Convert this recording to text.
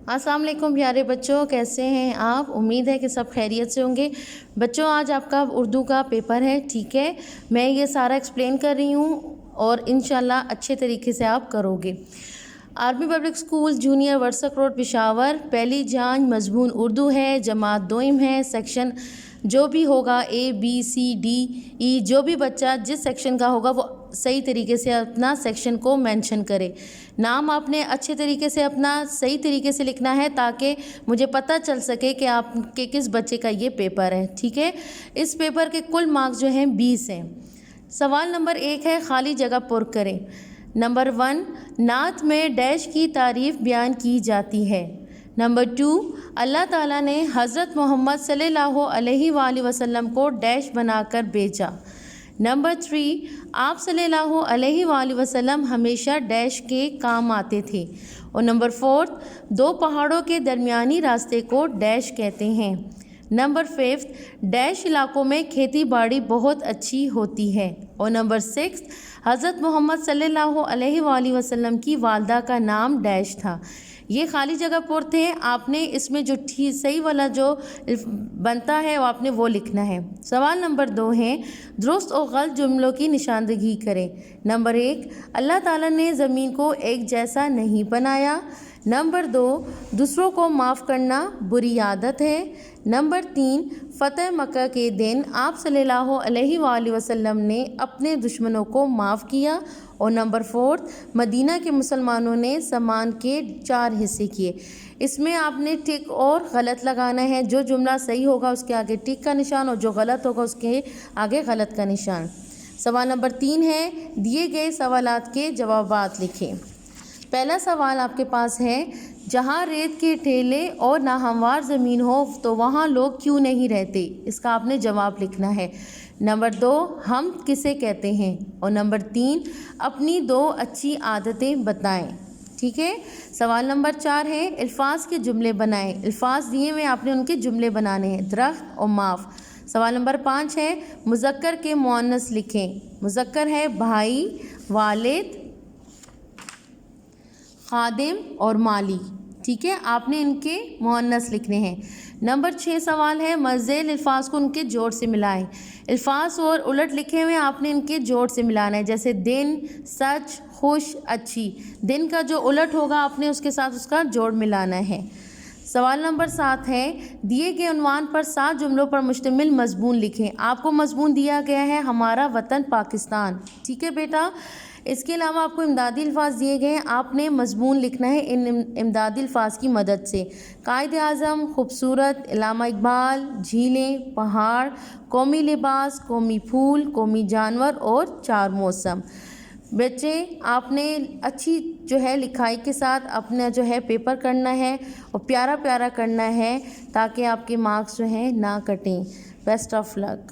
السلام علیکم پیارے بچوں، کیسے ہیں آپ؟ امید ہے کہ سب خیریت سے ہوں گے۔ بچوں آج آپ کا اردو کا پیپر ہے، ٹھیک ہے؟ میں یہ سارا ایکسپلین کر رہی ہوں اور انشاءاللہ اچھے طریقے سے آپ کرو گے۔ Army public school junior Warsak road Peshawar, پہلی جانچ مضمون اردو ہے، جماعت دوئم ہے، سیکشن جو بھی ہوگا ABCDE، جو بھی بچہ جس سیکشن کا ہوگا وہ صحیح طریقے سے اپنا سیکشن کو مینشن کرے۔ نام آپ نے اچھے طریقے سے اپنا صحیح طریقے سے لکھنا ہے تاکہ مجھے پتہ چل سکے کہ آپ کے کس بچے کا یہ پیپر ہے، ٹھیک ہے؟ اس پیپر کے کل مارکس جو ہیں 20 ہیں۔ سوال نمبر 1 ہے، خالی جگہ پر کریں۔ نمبر 1، نعت میں ڈیش کی تعریف بیان کی جاتی ہے۔ نمبر 2، اللہ تعالیٰ نے حضرت محمد صلی اللہ علیہ وآلہ وسلم کو ڈیش بنا کر بھیجا۔ نمبر 3، آپ صلی اللہ علیہ وآلہ وسلم ہمیشہ ڈیش کے کام آتے تھے۔ اور نمبر 4، دو پہاڑوں کے درمیانی راستے کو ڈیش کہتے ہیں۔ نمبر 5، ڈیش علاقوں میں کھیتی باڑی بہت اچھی ہوتی ہے۔ اور نمبر 6، حضرت محمد صلی اللہ علیہ وآلہ وسلم کی والدہ کا نام ڈیش تھا۔ یہ خالی جگہ پر تھے، آپ نے اس میں جو صحیح والا جو بنتا ہے آپ نے وہ لکھنا ہے۔ سوال نمبر 2 ہے، درست اور غلط جملوں کی نشاندہی کریں۔ نمبر 1، اللہ تعالیٰ نے زمین کو ایک جیسا نہیں بنایا۔ نمبر 2، دوسروں کو معاف کرنا بری عادت ہے۔ نمبر 3، فتح مکہ کے دن آپ صلی اللہ علیہ وآلہ وسلم نے اپنے دشمنوں کو معاف کیا۔ اور نمبر 4، مدینہ کے مسلمانوں نے سامان کے 4 حصے کیے۔ اس میں آپ نے ٹک اور غلط لگانا ہے، جو جملہ صحیح ہوگا اس کے آگے ٹک کا نشان اور جو غلط ہوگا اس کے آگے غلط کا نشان۔ سوال نمبر 3 ہے، دیے گئے سوالات کے جوابات لکھیں۔ پہلا سوال آپ کے پاس ہے، جہاں ریت کے ٹیلے اور ناہموار زمین ہو تو وہاں لوگ کیوں نہیں رہتے؟ اس کا آپ نے جواب لکھنا ہے۔ نمبر 2، ہم کسے کہتے ہیں؟ اور نمبر 3، اپنی 2 اچھی عادتیں بتائیں، ٹھیک ہے؟ سوال نمبر 4 ہے، الفاظ کے جملے بنائیں۔ الفاظ دیے ہوئے آپ نے ان کے جملے بنانے ہیں، درخت اور معاف۔ سوال نمبر 5 ہے، مذکر کے مؤنث لکھیں۔ مذکر ہے بھائی، والد، خادم اور مالی، ٹھیک ہے؟ آپ نے ان کے مؤنث لکھنے ہیں۔ نمبر 6 سوال ہے، مذیل الفاظ کو ان کے جوڑ سے ملائیں۔ الفاظ اور الٹ لکھے ہوئے آپ نے ان کے جوڑ سے ملانا ہے، جیسے دن، سچ، خوش، اچھی۔ دن کا جو الٹ ہوگا آپ نے اس کے ساتھ اس کا جوڑ ملانا ہے۔ سوال نمبر 7 ہے، دیے گئے عنوان پر 7 جملوں پر مشتمل مضمون لکھیں۔ آپ کو مضمون دیا گیا ہے ہمارا وطن پاکستان، ٹھیک ہے بیٹا؟ اس کے علاوہ آپ کو امدادی الفاظ دیے گئے ہیں، آپ نے مضمون لکھنا ہے ان امدادی الفاظ کی مدد سے۔ قائد اعظم، خوبصورت، علامہ اقبال، جھیلیں، پہاڑ، قومی لباس، قومی پھول، قومی جانور اور 4 موسم۔ بچے آپ نے اچھی جو ہے لکھائی کے ساتھ اپنا جو ہے پیپر کرنا ہے اور پیارا پیارا کرنا ہے تاکہ آپ کے مارکس جو ہیں نہ کٹیں۔ Best of look.